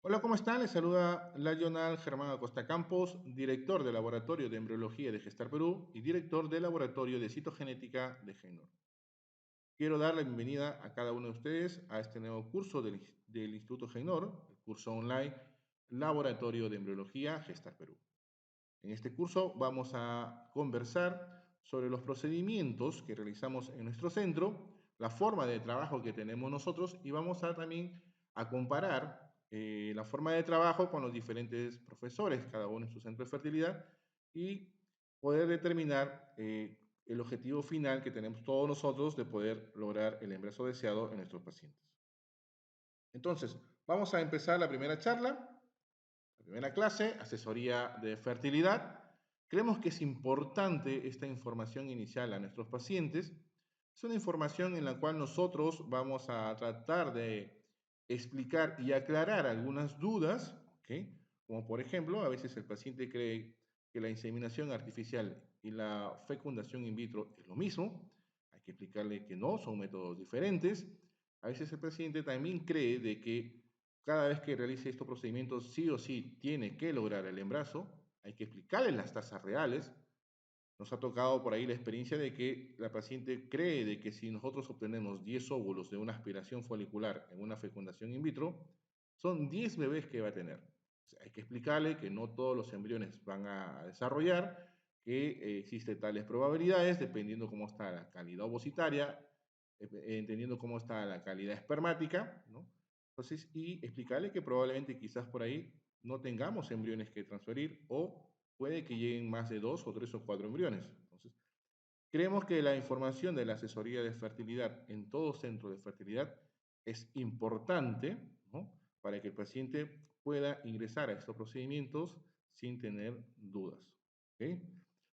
Hola, ¿cómo están? Les saluda Lionel Germán Acosta Campos, director del Laboratorio de Embriología de Gestar Perú y director del Laboratorio de Citogenética de GENOR. Quiero dar la bienvenida a cada uno de ustedes a este nuevo curso del Instituto GENOR, el curso online Laboratorio de Embriología Gestar Perú. En este curso vamos a conversar sobre los procedimientos que realizamos en nuestro centro, la forma de trabajo que tenemos nosotros y vamos a también a comparar la forma de trabajo con los diferentes profesores, cada uno en su centro de fertilidad, y poder determinar el objetivo final que tenemos todos nosotros de poder lograr el embarazo deseado en nuestros pacientes. Entonces, vamos a empezar la primera charla. La primera clase, asesoría de fertilidad. Creemos que es importante esta información inicial a nuestros pacientes. Es una información en la cual nosotros vamos a tratar de explicar y aclarar algunas dudas, ¿ok? Como por ejemplo, a veces el paciente cree que la inseminación artificial y la fecundación in vitro es lo mismo. Hay que explicarle que no, son métodos diferentes. A veces el paciente también cree de que cada vez que realice estos procedimientos, sí o sí tiene que lograr el embarazo. Hay que explicarle las tasas reales. Nos ha tocado por ahí la experiencia de que la paciente cree de que si nosotros obtenemos 10 óvulos de una aspiración folicular en una fecundación in vitro, son 10 bebés que va a tener. O sea, hay que explicarle que no todos los embriones van a desarrollar, que existen tales probabilidades dependiendo cómo está la calidad ovocitaria, entendiendo cómo está la calidad espermática, ¿no? Entonces, y explicarle que probablemente quizás por ahí no tengamos embriones que transferir o puede que lleguen más de 2 o 3 o 4 embriones. Entonces, creemos que la información de la asesoría de fertilidad en todo centro de fertilidad es importante, ¿no? Para que el paciente pueda ingresar a estos procedimientos sin tener dudas. ¿Ok?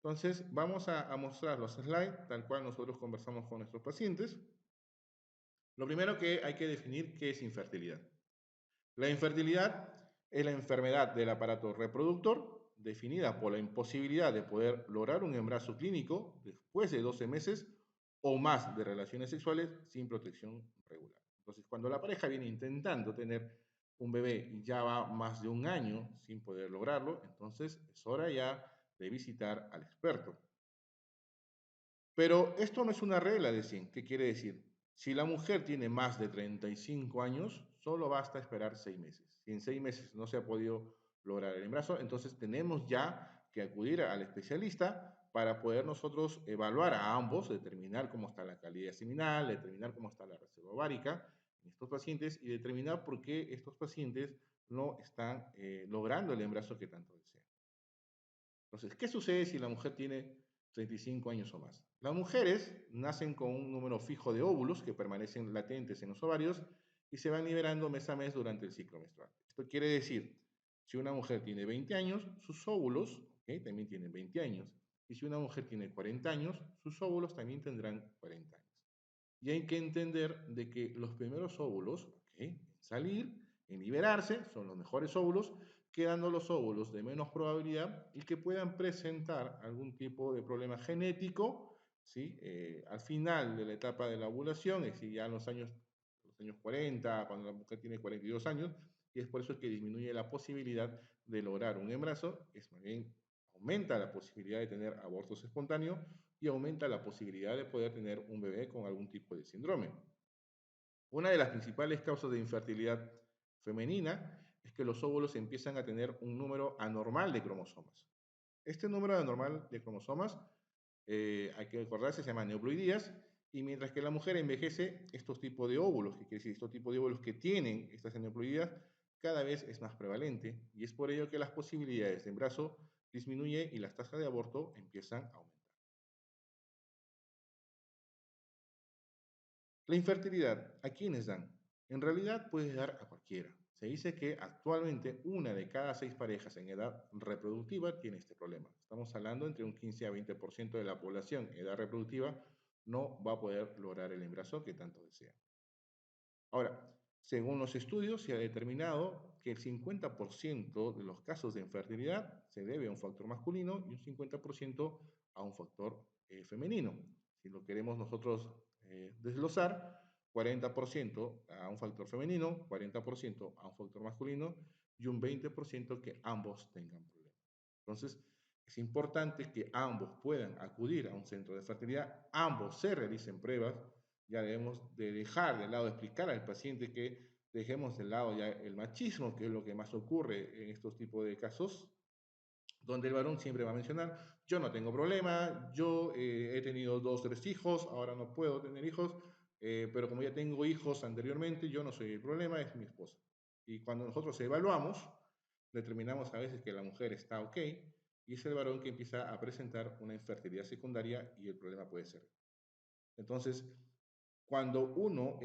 Entonces, vamos a mostrar los slides tal cual nosotros conversamos con nuestros pacientes. Lo primero que hay que definir qué es infertilidad. La infertilidad es la enfermedad del aparato reproductor definida por la imposibilidad de poder lograr un embarazo clínico después de 12 meses o más de relaciones sexuales sin protección regular. Entonces, cuando la pareja viene intentando tener un bebé y ya va más de un año sin poder lograrlo, entonces es hora ya de visitar al experto. Pero esto no es una regla de 100. ¿Qué quiere decir? Si la mujer tiene más de 35 años, solo basta esperar 6 meses. Si en 6 meses no se ha podido lograr el embarazo, entonces tenemos ya que acudir al especialista para poder nosotros evaluar a ambos, determinar cómo está la calidad seminal, determinar cómo está la reserva ovárica en estos pacientes y determinar por qué estos pacientes no están logrando el embarazo que tanto desean. Entonces, ¿qué sucede si la mujer tiene 35 años o más? Las mujeres nacen con un número fijo de óvulos que permanecen latentes en los ovarios y se van liberando mes a mes durante el ciclo menstrual. Esto quiere decir, si una mujer tiene 20 años, sus óvulos también tienen 20 años. Y si una mujer tiene 40 años, sus óvulos también tendrán 40 años. Y hay que entender de que los primeros óvulos, en salir, en liberarse, son los mejores óvulos, quedando los óvulos de menos probabilidad y que puedan presentar algún tipo de problema genético, ¿sí? Al final de la etapa de la ovulación, es decir, ya en los años 40, cuando la mujer tiene 42 años, y es por eso que disminuye la posibilidad de lograr un embarazo, es más bien aumenta la posibilidad de tener abortos espontáneos y aumenta la posibilidad de poder tener un bebé con algún tipo de síndrome. Una de las principales causas de infertilidad femenina es que los óvulos empiezan a tener un número anormal de cromosomas. Este número anormal de cromosomas, hay que recordarse, se llama neoploidías, y mientras que la mujer envejece, estos tipos de óvulos, que quiere decir estos tipos de óvulos que tienen estas neoploidías, cada vez es más prevalente, y es por ello que las posibilidades de embarazo disminuyen y las tasas de aborto empiezan a aumentar. La infertilidad, ¿a quiénes dan? En realidad puede dar a cualquiera. Se dice que actualmente una de cada 6 parejas en edad reproductiva tiene este problema. Estamos hablando entre un 15 a 20% de la población en edad reproductiva no va a poder lograr el embarazo que tanto desea. Ahora, según los estudios, se ha determinado que el 50% de los casos de infertilidad se debe a un factor masculino y un 50% a un factor femenino. Si lo queremos nosotros desglosar, 40% a un factor femenino, 40% a un factor masculino y un 20% que ambos tengan problemas. Entonces, es importante que ambos puedan acudir a un centro de fertilidad, ambos se realicen pruebas. Ya debemos de dejar de lado, explicar al paciente que dejemos de lado ya el machismo, que es lo que más ocurre en estos tipos de casos, donde el varón siempre va a mencionar, yo no tengo problema, yo he tenido 2, 3 hijos, ahora no puedo tener hijos, pero como ya tengo hijos anteriormente, yo no soy el problema, es mi esposa. Y cuando nosotros evaluamos, determinamos a veces que la mujer está ok, y es el varón que empieza a presentar una infertilidad secundaria y el problema puede ser. Entonces, cuando uno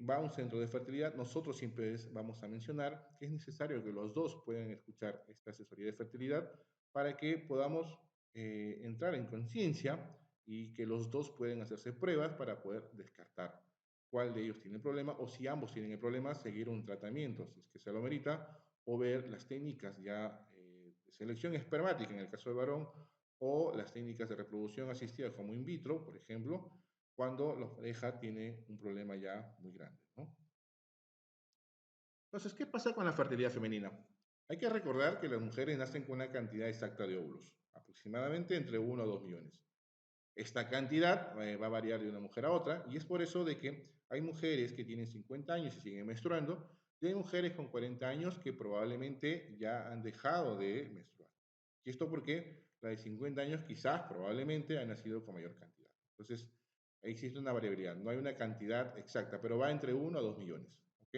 va a un centro de fertilidad, nosotros siempre vamos a mencionar que es necesario que los dos puedan escuchar esta asesoría de fertilidad para que podamos entrar en conciencia y que los dos pueden hacerse pruebas para poder descartar cuál de ellos tiene el problema o si ambos tienen el problema, seguir un tratamiento, si es que se lo merita, o ver las técnicas ya de selección espermática en el caso del varón o las técnicas de reproducción asistida como in vitro, por ejemplo, cuando la pareja tiene un problema ya muy grande, ¿no? Entonces, ¿qué pasa con la fertilidad femenina? Hay que recordar que las mujeres nacen con una cantidad exacta de óvulos, aproximadamente entre 1 o 2 millones. Esta cantidad va a variar de una mujer a otra y es por eso de que hay mujeres que tienen 50 años y siguen menstruando y hay mujeres con 40 años que probablemente ya han dejado de menstruar. Y esto porque la de 50 años quizás probablemente ha nacido con mayor cantidad. Entonces, existe una variabilidad, no hay una cantidad exacta, pero va entre 1 a 2 millones. ¿Ok?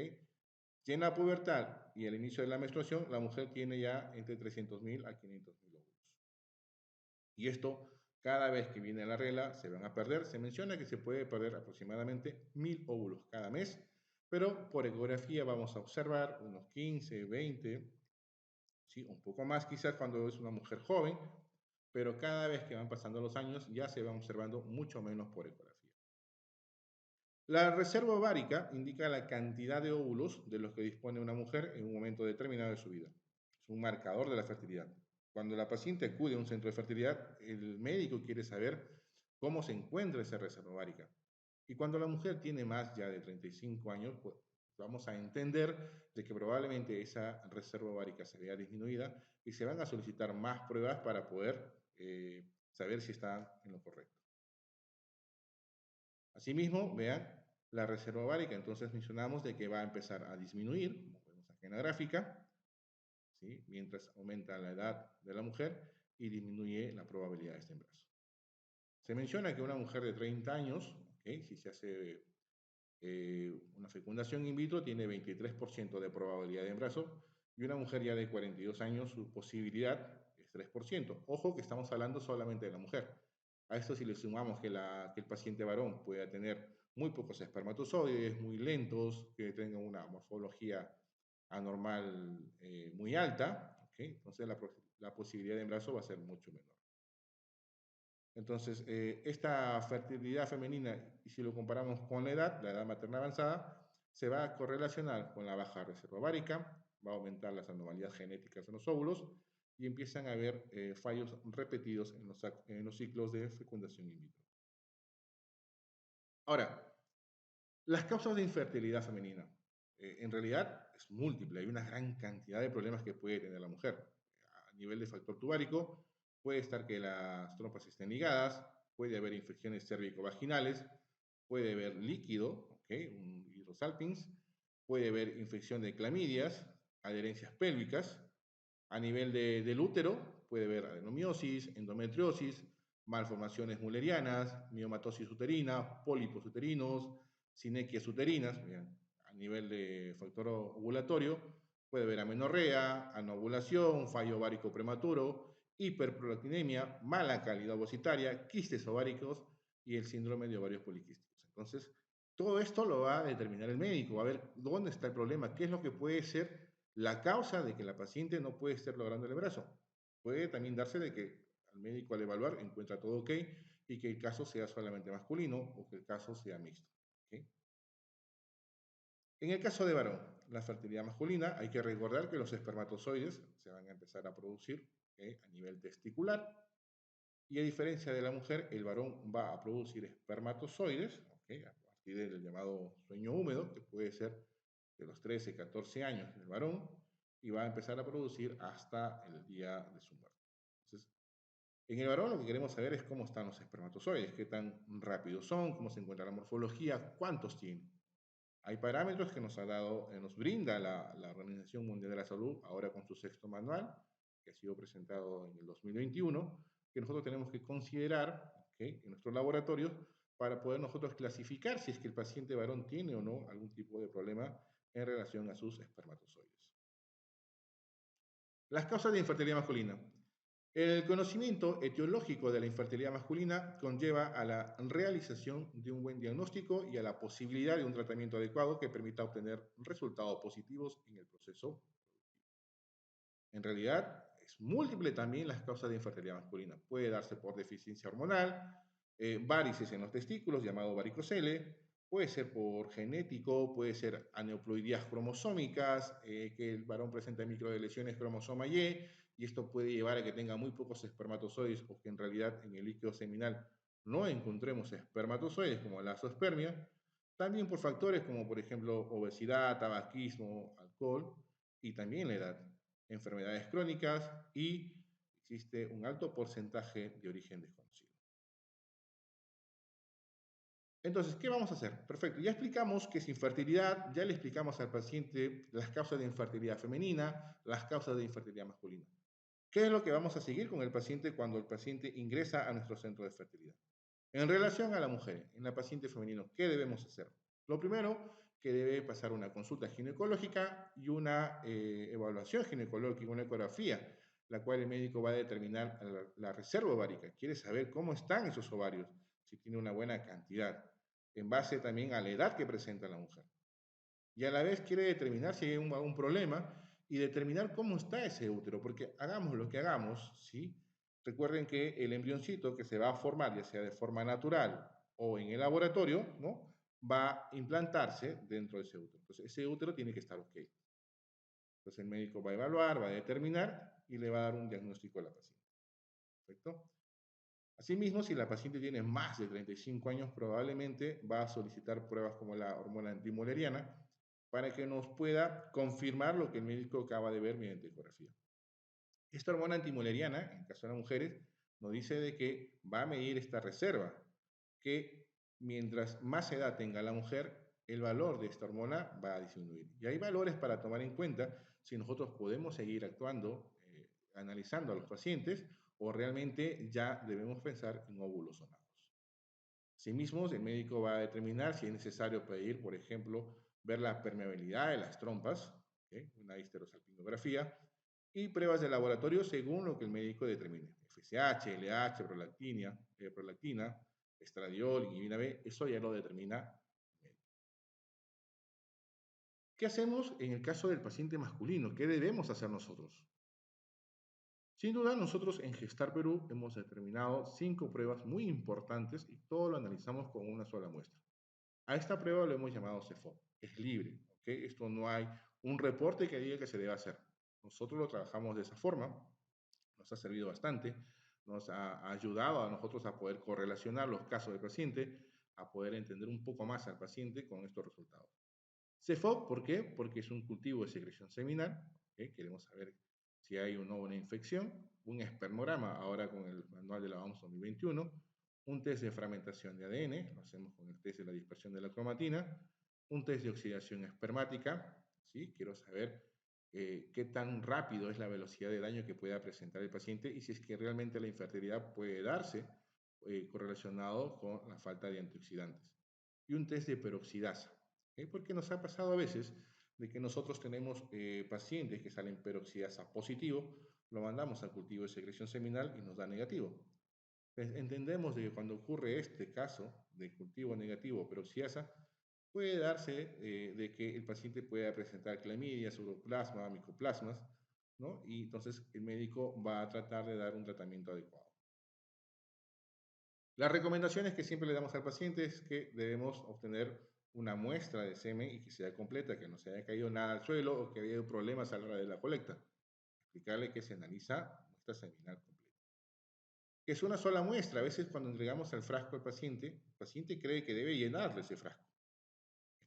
Si en la pubertad y el inicio de la menstruación, la mujer tiene ya entre 300.000 a 500.000 óvulos. Y esto, cada vez que viene la regla, se van a perder. Se menciona que se puede perder aproximadamente 1.000 óvulos cada mes, pero por ecografía vamos a observar unos 15, 20, ¿sí? Un poco más quizás cuando es una mujer joven, pero cada vez que van pasando los años ya se van observando mucho menos por ecografía. La reserva ovárica indica la cantidad de óvulos de los que dispone una mujer en un momento determinado de su vida. Es un marcador de la fertilidad. Cuando la paciente acude a un centro de fertilidad, el médico quiere saber cómo se encuentra esa reserva ovárica. Y cuando la mujer tiene más ya de 35 años, pues vamos a entender de que probablemente esa reserva ovárica se vea disminuida y se van a solicitar más pruebas para poder saber si está en lo correcto. Asimismo, vean la reserva ovárica, entonces mencionamos de que va a empezar a disminuir, como vemos aquí en la gráfica, ¿sí? Mientras aumenta la edad de la mujer y disminuye la probabilidad de este embarazo. Se menciona que una mujer de 30 años, ¿okay? Si se hace una fecundación in vitro, tiene 23% de probabilidad de embarazo y una mujer ya de 42 años, su posibilidad es 3%. Ojo que estamos hablando solamente de la mujer. A esto si le sumamos que el paciente varón pueda tener muy pocos espermatozoides, muy lentos, que tenga una morfología anormal muy alta, ¿okay? Entonces la posibilidad de embarazo va a ser mucho menor. Entonces, esta fertilidad femenina, y si lo comparamos con la edad materna avanzada, se va a correlacionar con la baja reserva ovárica, va a aumentar las anomalías genéticas en los óvulos y empiezan a haber fallos repetidos en los ciclos de fecundación in vitro. Ahora, las causas de infertilidad femenina. En realidad es múltiple, hay una gran cantidad de problemas que puede tener la mujer. A nivel de factor tubárico, puede estar que las trompas estén ligadas, puede haber infecciones cérvico-vaginales, puede haber líquido, ¿okay? Un hidrosalpinx, puede haber infección de clamidias, adherencias pélvicas. A nivel del útero, puede haber adenomiosis, endometriosis, malformaciones mullerianas, miomatosis uterina, pólipos uterinos, sinequias uterinas. Bien. A nivel de factor ovulatorio, puede haber amenorrea, anovulación, fallo ovárico prematuro, hiperprolactinemia, mala calidad ovocitaria, quistes ováricos y el síndrome de ovarios poliquísticos. Entonces, todo esto lo va a determinar el médico, va a ver dónde está el problema, qué es lo que puede ser la causa de que la paciente no puede estar logrando el embarazo. Puede también darse de que al médico al evaluar encuentra todo ok y que el caso sea solamente masculino o que el caso sea mixto. ¿Okay? En el caso de varón, la fertilidad masculina, hay que recordar que los espermatozoides se van a empezar a producir a nivel testicular y a diferencia de la mujer, el varón va a producir espermatozoides, vamos partir del llamado sueño húmedo, que puede ser de los 13, 14 años del varón, y va a empezar a producir hasta el día de su muerte. Entonces, en el varón lo que queremos saber es cómo están los espermatozoides, qué tan rápidos son, cómo se encuentra la morfología, cuántos tienen. Hay parámetros que nos ha dado, nos brinda la Organización Mundial de la Salud, ahora con su sexto manual, que ha sido presentado en el 2021, que nosotros tenemos que considerar, ¿okay?, en nuestros laboratorios para poder nosotros clasificar si es que el paciente varón tiene o no algún tipo de problema en relación a sus espermatozoides. Las causas de infertilidad masculina. El conocimiento etiológico de la infertilidad masculina conlleva a la realización de un buen diagnóstico y a la posibilidad de un tratamiento adecuado que permita obtener resultados positivos en el proceso. En realidad, es múltiple también las causas de infertilidad masculina. Puede darse por deficiencia hormonal, varices en los testículos, llamado varicocele, puede ser por genético, puede ser aneuploidías cromosómicas, que el varón presenta microlesiones cromosoma y esto puede llevar a que tenga muy pocos espermatozoides o que en realidad en el líquido seminal no encontremos espermatozoides como la azoospermia. También por factores como por ejemplo obesidad, tabaquismo, alcohol y también la edad, enfermedades crónicas y existe un alto porcentaje de origen desconocido. Entonces, ¿qué vamos a hacer? Perfecto, ya explicamos qué es infertilidad, ya le explicamos al paciente las causas de infertilidad femenina, las causas de infertilidad masculina. ¿Qué es lo que vamos a seguir con el paciente cuando el paciente ingresa a nuestro centro de fertilidad? En relación a la mujer, en la paciente femenino, ¿qué debemos hacer? Lo primero, que debe pasar una consulta ginecológica y una evaluación ginecológica, una ecografía, la cual el médico va a determinar la reserva ovárica. Quiere saber cómo están esos ovarios, si tiene una buena cantidad, en base también a la edad que presenta la mujer. Y a la vez quiere determinar si hay algún problema y determinar cómo está ese útero, porque hagamos lo que hagamos, ¿sí? Recuerden que el embrioncito que se va a formar, ya sea de forma natural o en el laboratorio, ¿no?, va a implantarse dentro de ese útero. Entonces, ese útero tiene que estar ok. Entonces, el médico va a evaluar, va a determinar y le va a dar un diagnóstico a la paciente. ¿Perfecto? Asimismo, si la paciente tiene más de 35 años, probablemente va a solicitar pruebas como la hormona antimoleriana para que nos pueda confirmar lo que el médico acaba de ver mediante ecografía. Esta hormona antimoleriana, en el caso de las mujeres, nos dice de que va a medir esta reserva, que mientras más edad tenga la mujer, el valor de esta hormona va a disminuir. Y hay valores para tomar en cuenta si nosotros podemos seguir actuando, analizando a los pacientes, o realmente ya debemos pensar en óvulos sonados. Asimismo, el médico va a determinar si es necesario pedir, por ejemplo, ver la permeabilidad de las trompas, ¿okay?, una histerosalpingografía, y pruebas de laboratorio según lo que el médico determine. FSH, LH, prolactina, estradiol, inhibina B, eso ya lo determina el médico. ¿Qué hacemos en el caso del paciente masculino? ¿Qué debemos hacer nosotros? Sin duda, nosotros en Gestar Perú hemos determinado 5 pruebas muy importantes y todo lo analizamos con una sola muestra. A esta prueba lo hemos llamado CEFOP, es libre, ¿ok? Esto no hay un reporte que diga que se debe hacer. Nosotros lo trabajamos de esa forma, nos ha servido bastante, nos ha ayudado a nosotros a poder correlacionar los casos del paciente, a poder entender un poco más al paciente con estos resultados. CEFOP, ¿por qué? Porque es un cultivo de secreción seminal, ¿okay? Queremos saber si hay o no una infección, un espermograma, ahora con el manual de la OMS 2021, un test de fragmentación de ADN, lo hacemos con el test de la dispersión de la cromatina, un test de oxidación espermática, ¿sí? Quiero saber qué tan rápido es la velocidad de daño que pueda presentar el paciente y si es que realmente la infertilidad puede darse correlacionado con la falta de antioxidantes. Y un test de peroxidasa, ¿okay? Porque nos ha pasado a veces de que nosotros tenemos pacientes que salen peroxidasa positivo, lo mandamos al cultivo de secreción seminal y nos da negativo. Entonces, entendemos de que cuando ocurre este caso de cultivo negativo peroxidasa, puede darse de que el paciente pueda presentar clamidias, uroplasma, micoplasmas, ¿no? Y entonces el médico va a tratar de dar un tratamiento adecuado. Las recomendaciones que siempre le damos al paciente es que debemos obtener una muestra de semen y que sea completa, que no se haya caído nada al suelo o que haya problemas a la hora de la colecta. Explicarle que se analiza muestra seminal completa. Que es una sola muestra. A veces cuando entregamos el frasco al paciente, el paciente cree que debe llenarle ese frasco.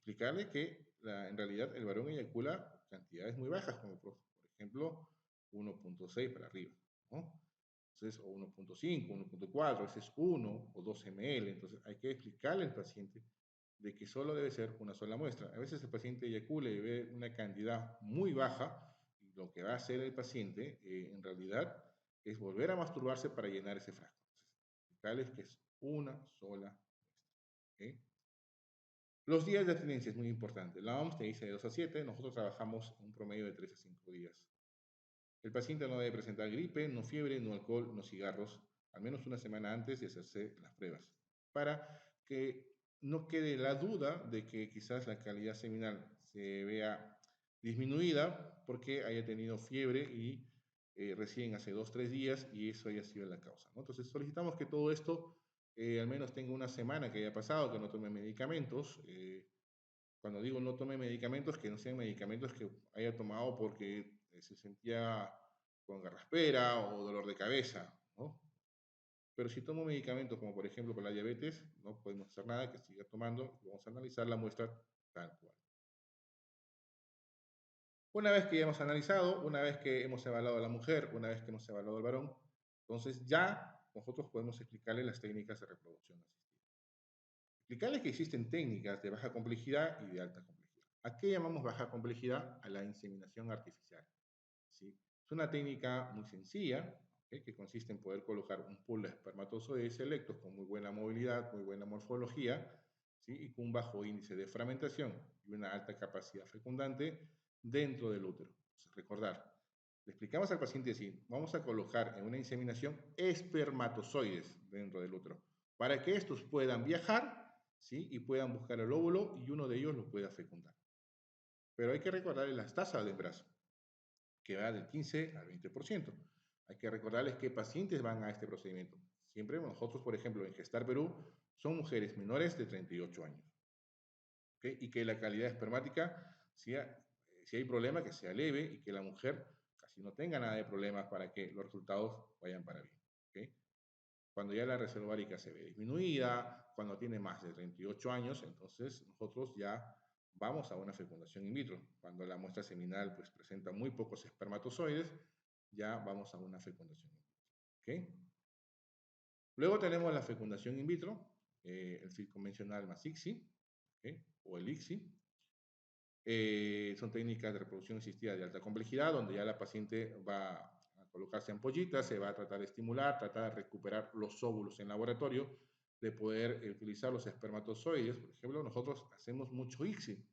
explicarle que en realidad el varón eyacula cantidades muy bajas, como por ejemplo 1.6 para arriba, ¿no? Entonces, o 1.5, 1.4, a veces 1 o 2 ml. Entonces, hay que explicarle al paciente de que solo debe ser una sola muestra. A veces el paciente eyacula y ve una cantidad muy baja, y lo que va a hacer el paciente en realidad es volver a masturbarse para llenar ese frasco. Entonces, explicarles que es una sola muestra. ¿Okay? Los días de abstinencia es muy importante. La OMS te dice de 2 a 7, nosotros trabajamos un promedio de 3 a 5 días. El paciente no debe presentar gripe, no fiebre, no alcohol, no cigarros, al menos una semana antes de hacerse las pruebas, para que no quede la duda de que quizás la calidad seminal se vea disminuida porque haya tenido fiebre y recién hace 2 o 3 días y eso haya sido la causa, ¿no? Entonces solicitamos que todo esto al menos tenga una semana que haya pasado, que no tome medicamentos. Cuando digo no tome medicamentos, que no sean medicamentos que haya tomado porque se sentía con garraspera o dolor de cabeza, ¿no? Pero si tomo medicamentos como por ejemplo para la diabetes, no podemos hacer nada, que siga tomando, vamos a analizar la muestra tal cual. Una vez que ya hemos analizado, una vez que hemos evaluado a la mujer, una vez que hemos evaluado al varón, entonces ya nosotros podemos explicarle las técnicas de reproducción asistida. Explicarle que existen técnicas de baja complejidad y de alta complejidad. ¿A qué llamamos baja complejidad? A la inseminación artificial. ¿Sí? Es una técnica muy sencilla, ¿okay? Que consiste en poder colocar un pool de espermatozoides selectos con muy buena movilidad, muy buena morfología, ¿sí? Y con un bajo índice de fragmentación y una alta capacidad fecundante dentro del útero. Entonces, recordar, le explicamos al paciente así, vamos a colocar en una inseminación espermatozoides dentro del útero para que estos puedan viajar, ¿sí? Y puedan buscar el óvulo y uno de ellos lo pueda fecundar. Pero hay que recordar las tasas de embarazo, que va del 15 al 20%. Hay que recordarles qué pacientes van a este procedimiento. Siempre nosotros, por ejemplo, en Gestar Perú, son mujeres menores de 38 años. ¿Okay? Y que la calidad espermática, si hay problema, que sea leve y que la mujer casi no tenga nada de problemas para que los resultados vayan para bien. ¿Okay? Cuando ya la reserva ovárica se ve disminuida, cuando tiene más de 38 años, entonces nosotros ya vamos a una fecundación in vitro. Cuando la muestra seminal pues, presenta muy pocos espermatozoides, ya vamos a una fecundación in vitro. ¿Okay? Luego tenemos la fecundación in vitro, el FIT convencional más ICSI, ¿okay? O el ICSI. Son técnicas de reproducción asistida de alta complejidad, donde ya la paciente va a colocarse ampollitas, se va a tratar de estimular, tratar de recuperar los óvulos en laboratorio, de poder utilizar los espermatozoides. Por ejemplo, nosotros hacemos mucho ICSI,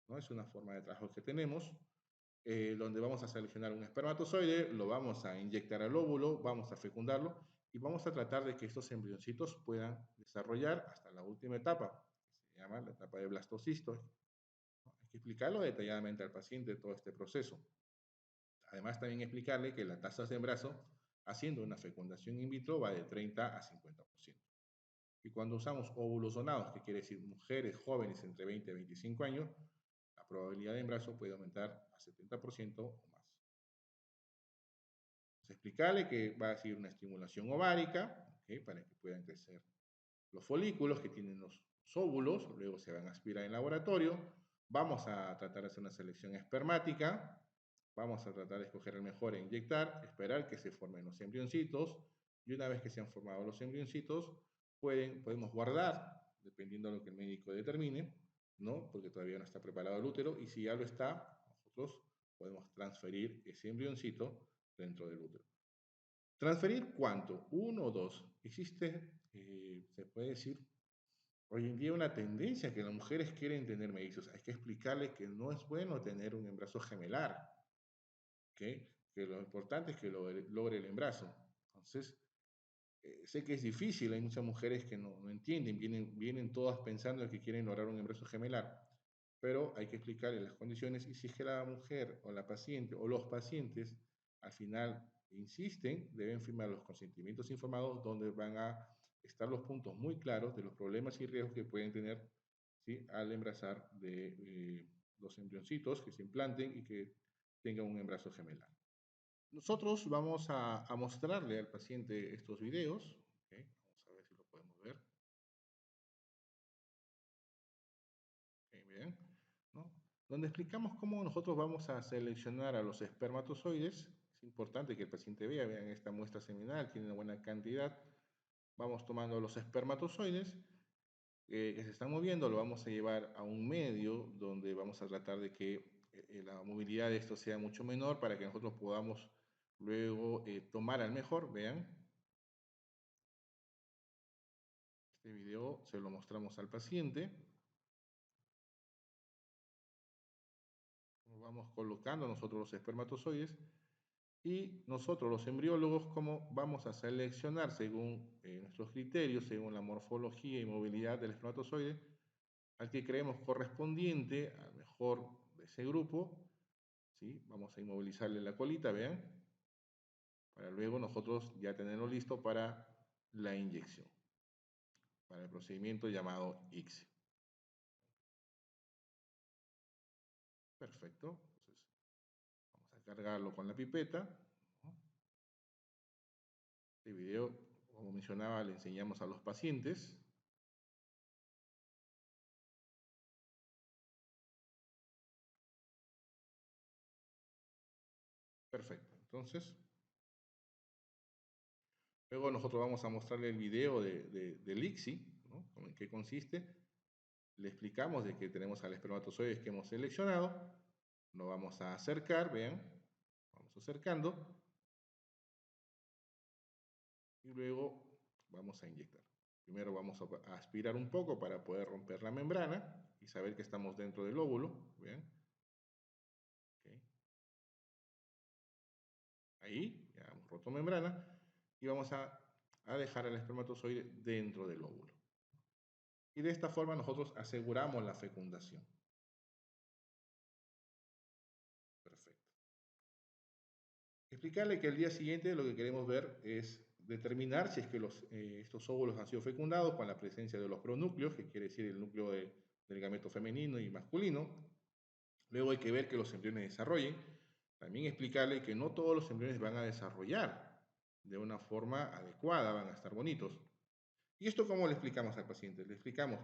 ¿no? Es una forma de trabajo que tenemos, donde vamos a seleccionar un espermatozoide, lo vamos a inyectar al óvulo, vamos a fecundarlo y vamos a tratar de que estos embrioncitos puedan desarrollar hasta la última etapa, que se llama la etapa de blastocisto. Hay que explicarlo detalladamente al paciente todo este proceso. Además, también explicarle que la tasa de embarazo haciendo una fecundación in vitro va de 30 a 50%. Y cuando usamos óvulos donados, que quiere decir mujeres jóvenes entre 20 y 25 años, la probabilidad de embarazo puede aumentar a 70% o más. Entonces, explicarle que va a seguir una estimulación ovárica, ¿okay? Para que puedan crecer los folículos que tienen los óvulos, luego se van a aspirar en laboratorio, vamos a tratar de hacer una selección espermática, vamos a tratar de escoger el mejor e inyectar, esperar que se formen los embrioncitos, y una vez que se han formado los embrioncitos, podemos guardar, dependiendo de lo que el médico determine, ¿no? Porque todavía no está preparado el útero, y si ya lo está, nosotros podemos transferir ese embrioncito dentro del útero. ¿Transferir cuánto? ¿Uno o dos? Existe, se puede decir, hoy en día una tendencia que las mujeres quieren tener mellizos. Hay que explicarles que no es bueno tener un embarazo gemelar, ¿okay? Que lo importante es que logre el embarazo. Entonces, sé que es difícil, hay muchas mujeres que no entienden, vienen todas pensando que quieren lograr un embarazo gemelar, pero hay que explicarles las condiciones y si es que la mujer o la paciente o los pacientes al final insisten, deben firmar los consentimientos informados donde van a estar los puntos muy claros de los problemas y riesgos que pueden tener, ¿sí? Al embarazar de los embrioncitos que se implanten y que tengan un embarazo gemelar. Nosotros vamos a mostrarle al paciente estos videos. ¿Okay? Vamos a ver si lo podemos ver. Okay, donde explicamos cómo nosotros vamos a seleccionar a los espermatozoides. Es importante que el paciente vea, vean esta muestra seminal, tiene una buena cantidad. Vamos tomando los espermatozoides que se están moviendo, lo vamos a llevar a un medio donde vamos a tratar de que la movilidad de esto sea mucho menor para que nosotros podamos luego tomar al mejor. Vean, este video se lo mostramos al paciente. Vamos colocando nosotros los espermatozoides y nosotros los embriólogos cómo vamos a seleccionar según nuestros criterios, según la morfología y movilidad del espermatozoide, al que creemos correspondiente al mejor de ese grupo. ¿Sí? Vamos a inmovilizarle la colita, vean, para luego nosotros ya tenerlo listo para la inyección, para el procedimiento llamado ICSI. Perfecto, entonces vamos a cargarlo con la pipeta. Este video, como mencionaba, le enseñamos a los pacientes. Perfecto, entonces luego nosotros vamos a mostrarle el video del ICSI, ¿no? En qué consiste. Le explicamos de que tenemos al espermatozoide que hemos seleccionado. Lo vamos a acercar, vean, vamos acercando. Y luego vamos a inyectar. Primero vamos a aspirar un poco para poder romper la membrana y saber que estamos dentro del óvulo. ¿Ven? Okay. Ahí ya hemos roto membrana y vamos a dejar el espermatozoide dentro del óvulo. Y de esta forma nosotros aseguramos la fecundación. Perfecto. Explicarle que el día siguiente lo que queremos ver es determinar si es que estos óvulos han sido fecundados con la presencia de los pronúcleos, que quiere decir el núcleo del gameto femenino y masculino. Luego hay que ver que los embriones desarrollen. También explicarle que no todos los embriones van a desarrollar de una forma adecuada, van a estar bonitos. ¿Y esto cómo le explicamos al paciente? Le explicamos,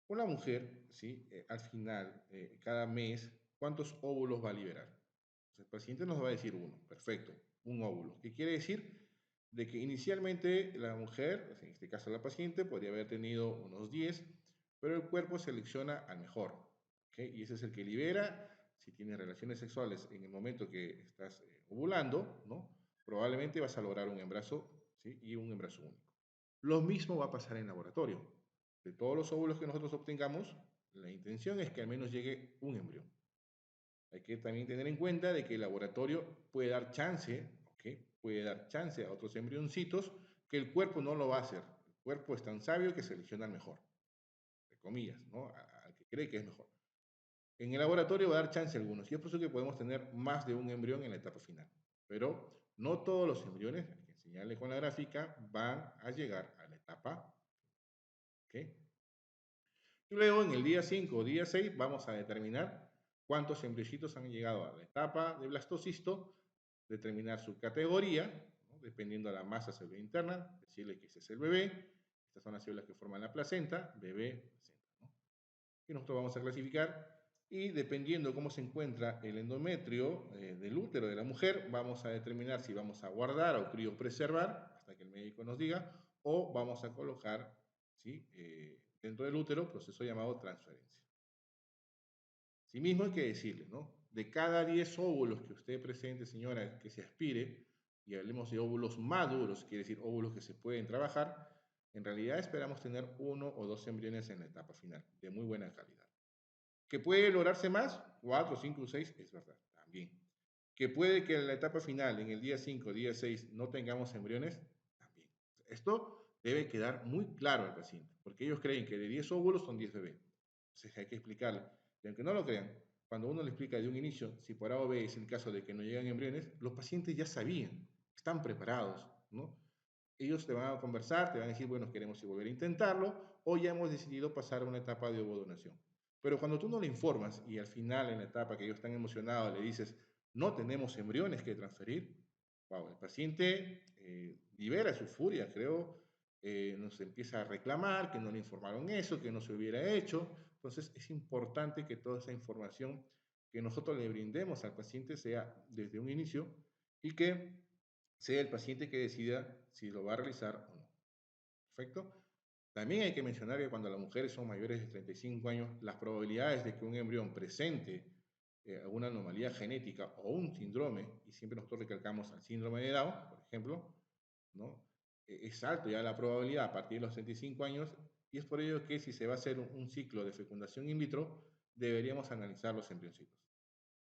una mujer, ¿sí? Al final, cada mes, ¿cuántos óvulos va a liberar? Entonces, el paciente nos va a decir uno, perfecto, un óvulo. ¿Qué quiere decir? De que inicialmente la mujer, en este caso la paciente, podría haber tenido unos 10, pero el cuerpo selecciona al mejor, ¿okay? Y ese es el que libera. Si tienes relaciones sexuales en el momento que estás ovulando, ¿no? Probablemente vas a lograr un embarazo, ¿sí? Y un embarazo único. Lo mismo va a pasar en laboratorio. De todos los óvulos que nosotros obtengamos, la intención es que al menos llegue un embrión. Hay que también tener en cuenta de que el laboratorio puede dar chance, ¿okay? Puede dar chance a otros embrioncitos que el cuerpo no lo va a hacer. El cuerpo es tan sabio que selecciona el mejor, entre comillas, ¿no? Al que cree que es mejor. En el laboratorio va a dar chance a algunos y es por eso que podemos tener más de un embrión en la etapa final. Pero no todos los embriones, hay que enseñarles con la gráfica, van a llegar a la etapa. ¿Okay? Y luego en el día 5 o día 6 vamos a determinar cuántos embriocitos han llegado a la etapa de blastocisto, determinar su categoría, ¿no? Dependiendo de la masa celular interna, decirle que ese es el bebé, estas son las células que forman la placenta, bebé, placenta, ¿no? Y nosotros vamos a clasificar y dependiendo cómo se encuentra el endometrio del útero de la mujer, vamos a determinar si vamos a guardar o criopreservar hasta que el médico nos diga o vamos a colocar, ¿sí? Dentro del útero, proceso llamado transferencia. Asimismo hay que decirle, ¿no? De cada 10 óvulos que usted presente, señora, que se aspire, y hablemos de óvulos maduros, quiere decir óvulos que se pueden trabajar, en realidad esperamos tener 1 o 2 embriones en la etapa final, de muy buena calidad. ¿Que puede lograrse más? 4, 5 o 6, es verdad, también. ¿Que puede que en la etapa final, en el día 5, día 6, no tengamos embriones? También. Esto debe quedar muy claro al paciente, porque ellos creen que de 10 óvulos son 10 bebés. Entonces hay que explicarle. Y aunque no lo crean, cuando uno le explica de un inicio, si por A o B es el caso de que no llegan embriones, los pacientes ya sabían, están preparados, ¿no? Ellos te van a conversar, te van a decir, bueno, queremos volver a intentarlo, o ya hemos decidido pasar a una etapa de ovodonación. Pero cuando tú no le informas y al final, en la etapa que ellos están emocionados, le dices, no tenemos embriones que transferir, wow, el paciente libera su furia, creo, nos empieza a reclamar que no le informaron eso, que no se hubiera hecho, Entonces es importante que toda esa información que nosotros le brindemos al paciente sea desde un inicio y que sea el paciente que decida si lo va a realizar o no. ¿Perfecto? También hay que mencionar que cuando las mujeres son mayores de 35 años, las probabilidades de que un embrión presente alguna anomalía genética o un síndrome, y siempre nosotros recalcamos al síndrome de Down, por ejemplo, ¿no? Es alto ya la probabilidad a partir de los 35 años, y es por ello que si se va a hacer un ciclo de fecundación in vitro, deberíamos analizar los embrioncitos.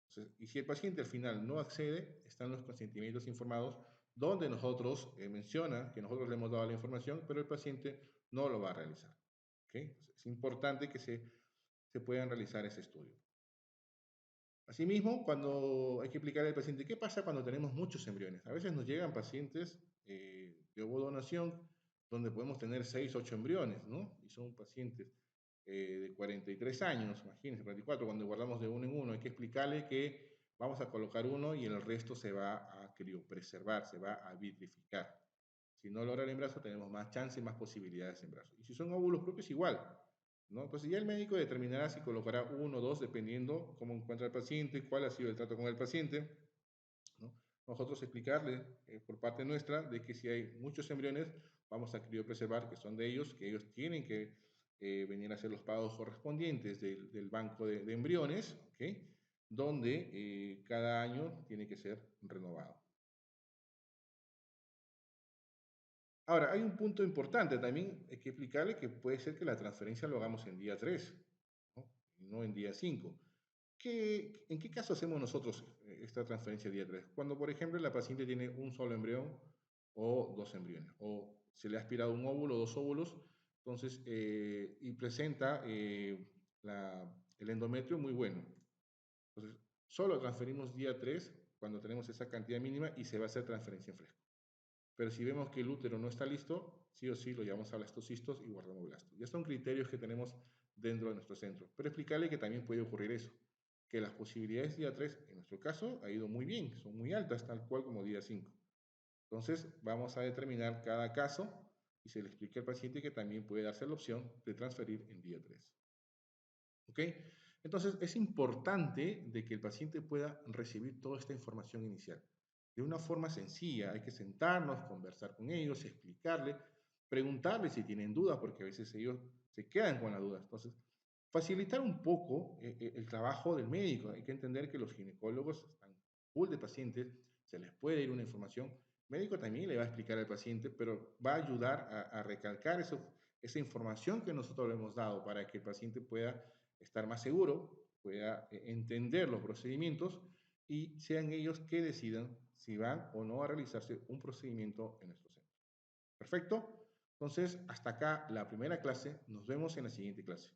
Entonces, y si el paciente al final no accede, están los consentimientos informados donde nosotros menciona que nosotros le hemos dado la información, pero el paciente no lo va a realizar. ¿Okay? Es importante que se puedan realizar ese estudio. Asimismo, cuando hay que explicarle al paciente qué pasa cuando tenemos muchos embriones. A veces nos llegan pacientes de ovodonación donde podemos tener 6, 8 embriones, ¿no? Y son pacientes de 43 años, imagínense, 44, cuando guardamos de uno en uno, hay que explicarle que vamos a colocar uno y el resto se va a criopreservar, se va a vitrificar. Si no logra el embarazo, tenemos más chance y más posibilidades de embarazo. Y si son óvulos propios, igual. ¿No? Entonces ya el médico determinará si colocará uno o dos, dependiendo cómo encuentra el paciente, cuál ha sido el trato con el paciente. ¿No? Nosotros explicarle por parte nuestra de que si hay muchos embriones, vamos a criopreservar, que son de ellos, que ellos tienen que venir a hacer los pagos correspondientes del banco de embriones, ¿okay? Donde cada año tiene que ser renovado. Ahora, hay un punto importante también, hay que explicarle que puede ser que la transferencia lo hagamos en día 3, ¿no? Y no en día 5. ¿En qué caso hacemos nosotros esta transferencia día 3? Cuando, por ejemplo, la paciente tiene un solo embrión o dos embriones, o se le ha aspirado un óvulo o dos óvulos, entonces, y presenta el endometrio muy bueno. Entonces, solo transferimos día 3 cuando tenemos esa cantidad mínima y se va a hacer transferencia en fresco. Pero si vemos que el útero no está listo, sí o sí lo llevamos a blastocistos y guardamos blastos. Ya son criterios que tenemos dentro de nuestro centro. Pero explicarle que también puede ocurrir eso, que las posibilidades día 3, en nuestro caso, ha ido muy bien, son muy altas, tal cual como día 5. Entonces, vamos a determinar cada caso y se le explica al paciente que también puede darse la opción de transferir en día 3. ¿Ok? Entonces, es importante de que el paciente pueda recibir toda esta información inicial. De una forma sencilla, hay que sentarnos, conversar con ellos, explicarle, preguntarles si tienen dudas, porque a veces ellos se quedan con las dudas. Entonces, facilitar un poco el trabajo del médico. Hay que entender que los ginecólogos están full de pacientes, se les puede ir una información. El médico también le va a explicar al paciente, pero va a ayudar a recalcar esa información que nosotros le hemos dado para que el paciente pueda estar más seguro, pueda entender los procedimientos y sean ellos que decidan si van o no a realizarse un procedimiento en nuestro centro. ¿Perfecto? Entonces, hasta acá la primera clase. Nos vemos en la siguiente clase.